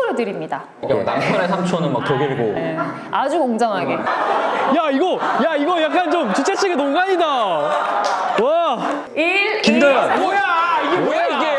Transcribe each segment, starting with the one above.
선보여드립니다. 남편의 삼촌은 막 독일고. 네, 아주 공정하게. 야 이거 약간 좀 지체층의 농간이다. 와. 1, 김도현. 2, 뭐야 이게?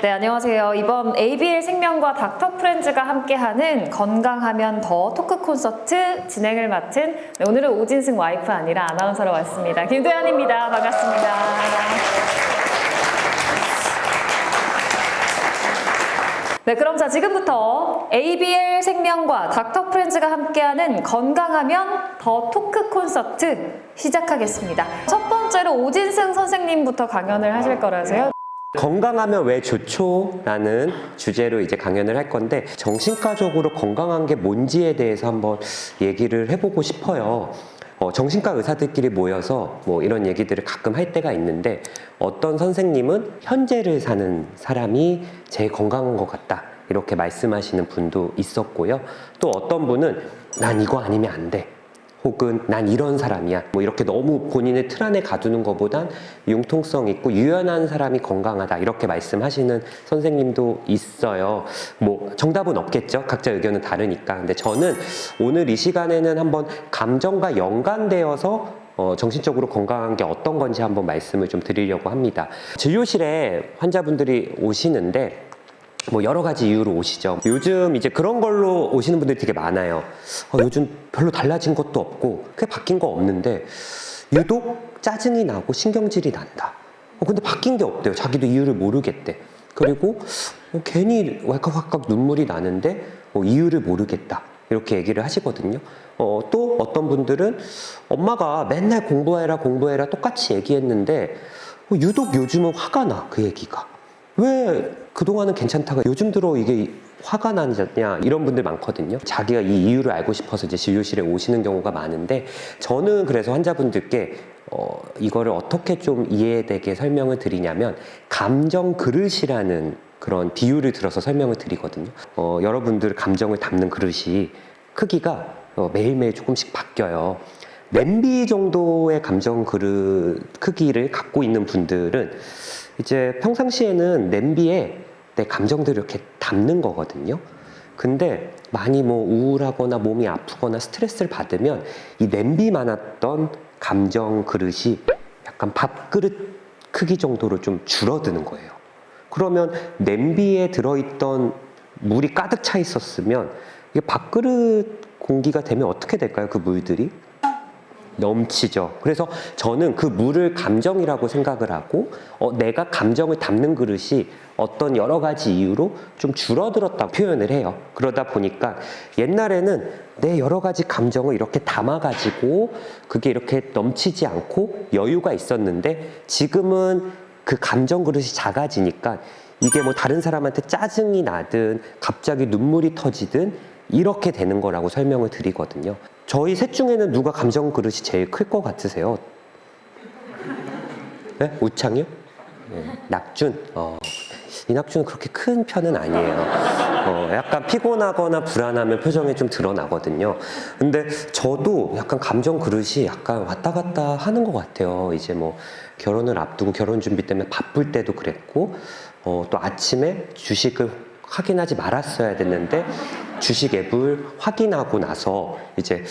네, 안녕하세요. 이번 ABL 생명과 닥터 프렌즈가 함께하는 건강하면 더 토크 콘서트 진행을 맡은 오늘은 오진승 와이프 아니라 아나운서로 왔습니다. 김도현입니다. 반갑습니다. 네, 그럼 자 지금부터 ABL 생명과 닥터 프렌즈가 함께하는 건강하면 더 토크 콘서트 시작하겠습니다. 첫 번째로 오진승 선생님부터 강연을 하실 거라서요. 건강하면 왜 좋죠? 라는 주제로 이제 강연을 할 건데 정신과적으로 건강한 게 뭔지에 대해서 한번 얘기를 해보고 싶어요. 정신과 의사들끼리 모여서 뭐 이런 얘기들을 가끔 할 때가 있는데 어떤 선생님은 현재를 사는 사람이 제일 건강한 것 같다 이렇게 말씀하시는 분도 있었고요. 또 어떤 분은 난 이거 아니면 안 돼. 혹은 난 이런 사람이야. 뭐 이렇게 너무 본인의 틀 안에 가두는 것보단 융통성 있고 유연한 사람이 건강하다. 이렇게 말씀하시는 선생님도 있어요. 뭐 정답은 없겠죠. 각자 의견은 다르니까. 근데 저는 오늘 이 시간에는 한번 감정과 연관되어서 정신적으로 건강한 게 어떤 건지 한번 말씀을 좀 드리려고 합니다. 진료실에 환자분들이 오시는데 뭐 여러 가지 이유로 오시죠. 요즘 이제 그런 걸로 오시는 분들이 되게 많아요. 요즘 별로 달라진 것도 없고 크게 바뀐 거 없는데 유독 짜증이 나고 신경질이 난다. 근데 바뀐 게 없대요. 자기도 이유를 모르겠대. 그리고 괜히 왈칵왈칵 눈물이 나는데 이유를 모르겠다. 이렇게 얘기를 하시거든요. 또 어떤 분들은 엄마가 맨날 공부해라 똑같이 얘기했는데 유독 요즘은 화가 나, 그 얘기가. 왜 그동안은 괜찮다가 요즘 들어 이게 화가 나냐 이런 분들 많거든요. 자기가 이 이유를 알고 싶어서 이제 진료실에 오시는 경우가 많은데 저는 그래서 환자분들께 이거를 어떻게 좀 이해되게 설명을 드리냐면 감정 그릇이라는 그런 비유를 들어서 설명을 드리거든요. 여러분들 감정을 담는 그릇이 크기가 매일매일 조금씩 바뀌어요. 냄비 정도의 감정 그릇 크기를 갖고 있는 분들은 이제 평상시에는 냄비에 내 감정들을 이렇게 담는 거거든요. 근데 많이 뭐 우울하거나 몸이 아프거나 스트레스를 받으면 이 냄비만했던 감정 그릇이 약간 밥그릇 크기 정도로 좀 줄어드는 거예요. 그러면 냄비에 들어있던 물이 가득 차 있었으면 이게 밥그릇 공기가 되면 어떻게 될까요? 그 물들이? 넘치죠. 그래서 저는 그 물을 감정이라고 생각을 하고 내가 감정을 담는 그릇이 어떤 여러 가지 이유로 좀 줄어들었다고 표현을 해요. 그러다 보니까 옛날에는 내 여러 가지 감정을 이렇게 담아가지고 그게 이렇게 넘치지 않고 여유가 있었는데 지금은 그 감정 그릇이 작아지니까 이게 뭐 다른 사람한테 짜증이 나든 갑자기 눈물이 터지든 이렇게 되는 거라고 설명을 드리거든요. 저희 셋 중에는 누가 감정 그릇이 제일 클 것 같으세요? 네? 우창이요? 네. 낙준? 이낙준은 그렇게 큰 편은 아니에요. 약간 피곤하거나 불안하면 표정이 좀 드러나거든요. 근데 저도 약간 감정 그릇이 약간 왔다 갔다 하는 것 같아요. 이제 뭐 결혼을 앞두고 결혼 준비 때문에 바쁠 때도 그랬고, 또 아침에 주식을 확인하지 말았어야 됐는데 주식 앱을 확인하고 나서 이제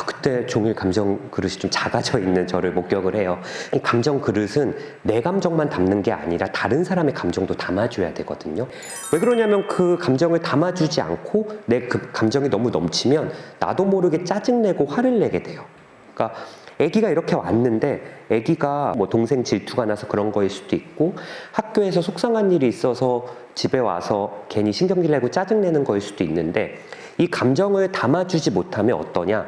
그때 종일 감정 그릇이 좀 작아져 있는 저를 목격을 해요. 이 감정 그릇은 내 감정만 담는 게 아니라 다른 사람의 감정도 담아줘야 되거든요. 왜 그러냐면 그 감정을 담아주지 않고 내 그 감정이 너무 넘치면 나도 모르게 짜증내고 화를 내게 돼요. 그러니까 아기가 이렇게 왔는데 아기가 뭐 동생 질투가 나서 그런 거일 수도 있고 학교에서 속상한 일이 있어서 집에 와서 괜히 신경질 내고 짜증내는 거일 수도 있는데 이 감정을 담아주지 못하면 어떠냐?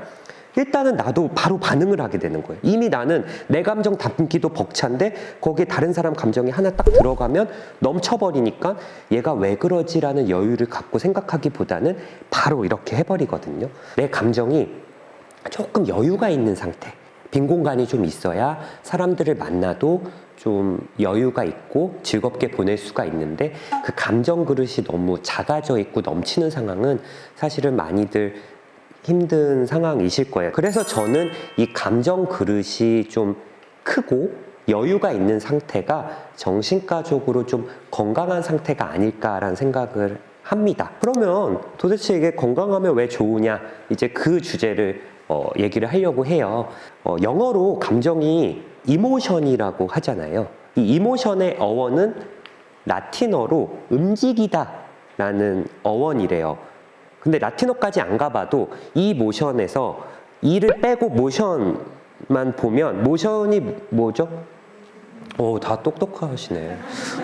일단은 나도 바로 반응을 하게 되는 거예요. 이미 나는 내 감정 담기도 벅찬데 거기에 다른 사람 감정이 하나 딱 들어가면 넘쳐버리니까 얘가 왜 그러지라는 여유를 갖고 생각하기보다는 바로 이렇게 해버리거든요. 내 감정이 조금 여유가 있는 상태, 빈 공간이 좀 있어야 사람들을 만나도 좀 여유가 있고 즐겁게 보낼 수가 있는데 그 감정 그릇이 너무 작아져 있고 넘치는 상황은 사실은 많이들 힘든 상황이실 거예요. 그래서 저는 이 감정 그릇이 좀 크고 여유가 있는 상태가 정신과적으로 좀 건강한 상태가 아닐까라는 생각을 합니다. 그러면 도대체 이게 건강하면 왜 좋으냐? 이제 그 주제를 얘기를 하려고 해요. 영어로 감정이 이모션이라고 하잖아요. 이 이모션의 어원은 라틴어로 움직이다 라는 어원이래요. 근데 라틴어까지 안 가봐도 이 모션에서 이를 빼고 모션만 보면 모션이 뭐죠? 다 똑똑하시네.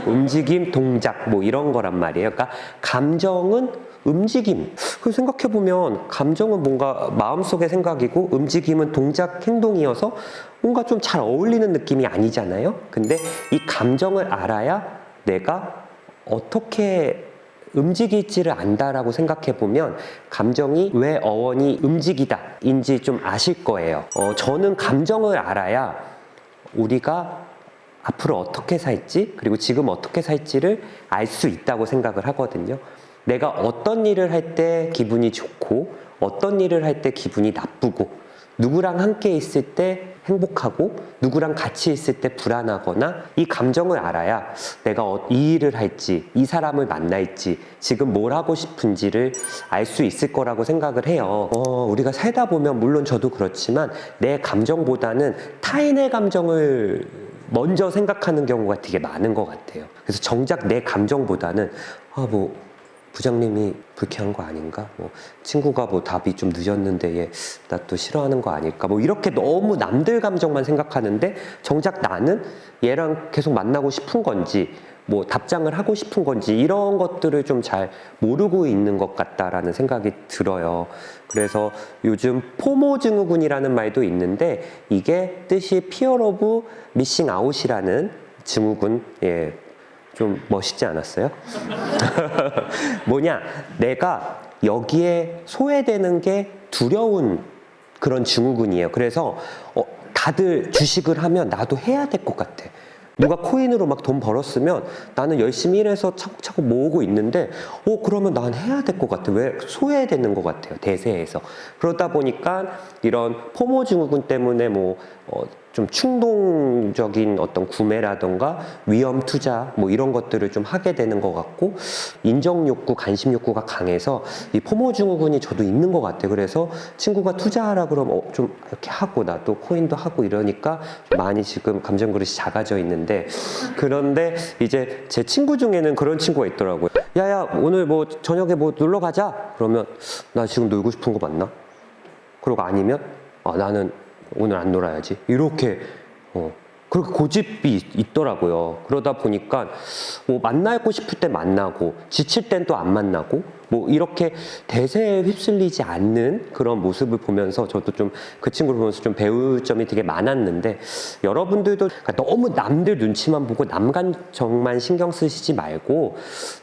움직임, 동작 뭐 이런 거란 말이에요. 그러니까 감정은 움직임. 그 생각해보면 감정은 뭔가 마음속의 생각이고 움직임은 동작, 행동이어서 뭔가 좀 잘 어울리는 느낌이 아니잖아요. 근데 이 감정을 알아야 내가 어떻게 움직일지를 안다라고 생각해보면 감정이 왜 어원이 움직이다인지 좀 아실 거예요. 저는 감정을 알아야 우리가 앞으로 어떻게 살지 그리고 지금 어떻게 살지를 알 수 있다고 생각을 하거든요. 내가 어떤 일을 할 때 기분이 좋고 어떤 일을 할 때 기분이 나쁘고 누구랑 함께 있을 때 행복하고 누구랑 같이 있을 때 불안하거나 이 감정을 알아야 내가 이 일을 할지 이 사람을 만날지 지금 뭘 하고 싶은지를 알 수 있을 거라고 생각을 해요. 우리가 살다 보면 물론 저도 그렇지만 내 감정보다는 타인의 감정을 먼저 생각하는 경우가 되게 많은 것 같아요. 그래서 정작 내 감정보다는 뭐 부장님이 불쾌한 거 아닌가? 뭐 친구가 뭐 답이 좀 늦었는데 얘 나 또 싫어하는 거 아닐까? 뭐 이렇게 너무 남들 감정만 생각하는데 정작 나는 얘랑 계속 만나고 싶은 건지 뭐 답장을 하고 싶은 건지 이런 것들을 좀 잘 모르고 있는 것 같다라는 생각이 들어요. 그래서 요즘 포모 증후군이라는 말도 있는데 이게 뜻이 Fear of Missing Out이라는 증후군, 좀 멋있지 않았어요? 뭐냐, 내가 여기에 소외되는 게 두려운 그런 증후군이에요. 그래서 다들 주식을 하면 나도 해야 될 것 같아. 누가 코인으로 막 돈 벌었으면 나는 열심히 일해서 차곡차곡 모으고 있는데 그러면 난 해야 될 것 같아. 왜? 소외되는 것 같아요, 대세에서. 그러다 보니까 이런 포모 증후군 때문에 좀 충동적인 어떤 구매라던가 위험 투자 뭐 이런 것들을 좀 하게 되는 것 같고 인정 욕구, 관심 욕구가 강해서 이 포모 증후군이 저도 있는 것 같아요. 그래서 친구가 투자하라 그러면 좀 이렇게 하고 나도 코인도 하고 이러니까 많이 지금 감정 그릇이 작아져 있는데 그런데 이제 제 친구 중에는 그런 친구가 있더라고요. 야야 오늘 뭐 저녁에 뭐 놀러 가자. 그러면 나 지금 놀고 싶은 거 맞나? 그리고 아니면 나는 오늘 안 놀아야지. 이렇게 그렇게 고집이 있더라고요. 그러다 보니까 뭐 만나고 싶을 때 만나고 지칠 땐 또 안 만나고 뭐 이렇게 대세에 휩쓸리지 않는 그런 모습을 보면서 저도 좀 그 친구를 보면서 좀 배울 점이 되게 많았는데 여러분들도 너무 남들 눈치만 보고 남 감정만 신경 쓰시지 말고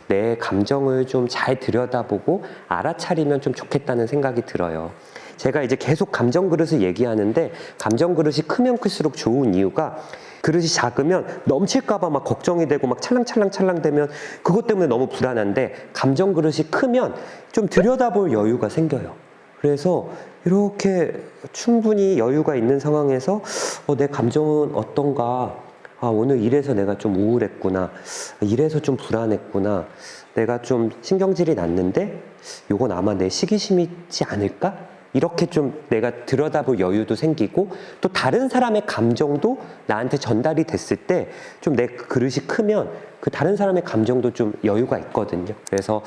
내 감정을 좀 잘 들여다보고 알아차리면 좀 좋겠다는 생각이 들어요. 제가 이제 계속 감정 그릇을 얘기하는데 감정 그릇이 크면 클수록 좋은 이유가 그릇이 작으면 넘칠까봐 막 걱정이 되고 막 찰랑찰랑 되면 그것 때문에 너무 불안한데 감정 그릇이 크면 좀 들여다볼 여유가 생겨요. 그래서 이렇게 충분히 여유가 있는 상황에서 내 감정은 어떤가? 오늘 이래서 내가 좀 우울했구나. 이래서 좀 불안했구나. 내가 좀 신경질이 났는데 이건 아마 내 시기심이지 않을까? 이렇게 좀 내가 들여다볼 여유도 생기고 또 다른 사람의 감정도 나한테 전달이 됐을 때 좀 내 그릇이 크면 그 다른 사람의 감정도 좀 여유가 있거든요. 그래서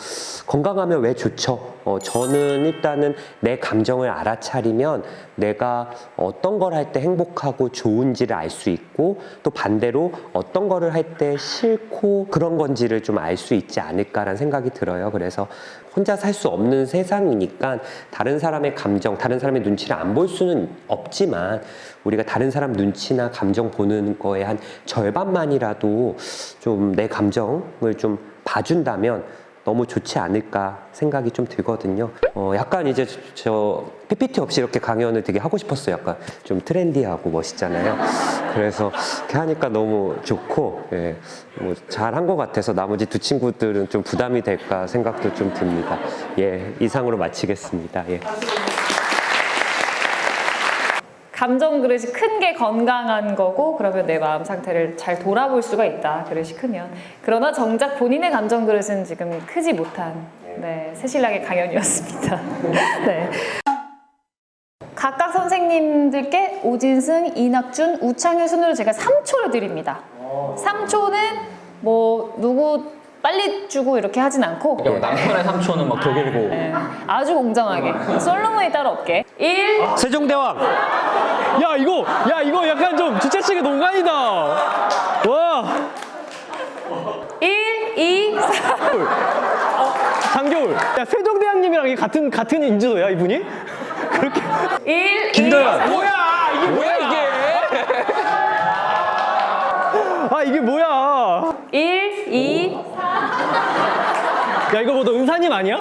건강하면 왜 좋죠? 저는 일단은 내 감정을 알아차리면 내가 어떤 걸 할 때 행복하고 좋은지를 알 수 있고 또 반대로 어떤 거를 할 때 싫고 그런 건지를 좀 알 수 있지 않을까라는 생각이 들어요. 그래서 혼자 살 수 없는 세상이니까 다른 사람의 감정, 다른 사람의 눈치를 안 볼 수는 없지만 우리가 다른 사람 눈치나 감정 보는 거에 한 절반만이라도 좀 내 감정을 좀 봐준다면 너무 좋지 않을까 생각이 좀 들거든요. 약간 이제 저 PPT 없이 이렇게 강연을 되게 하고 싶었어요. 약간 좀 트렌디하고 멋있잖아요. 그래서 이렇게 하니까 너무 좋고 뭐 잘한 것 같아서 나머지 두 친구들은 좀 부담이 될까 생각도 좀 듭니다. 이상으로 마치겠습니다. 감정 그릇이 큰 게 건강한 거고 그러면 내 마음 상태를 잘 돌아볼 수가 있다. 그릇이 크면. 그러나 정작 본인의 감정 그릇은 지금 크지 못한 새신랑의 강연이었습니다. 네. 각각 선생님들께 오진승, 이낙준, 우창현 순으로 제가 3초를 드립니다. 3초는 뭐 누구 빨리 주고 이렇게 하진 않고 남편의 3초는 막 더 길고. 네, 아주 공정하게 솔로몬이 따로 없게 1, 세종대왕. 야 이거 약간 좀 지체층의 농간이다. 와 1, 2, 3 장겨울. 야 세종대왕님이랑 이게 같은 인지도야 이분이? 그렇게 1, 김도연. 뭐야 이게 뭐야? 1, 2 야 이거 뭐 너 은사님 아니야?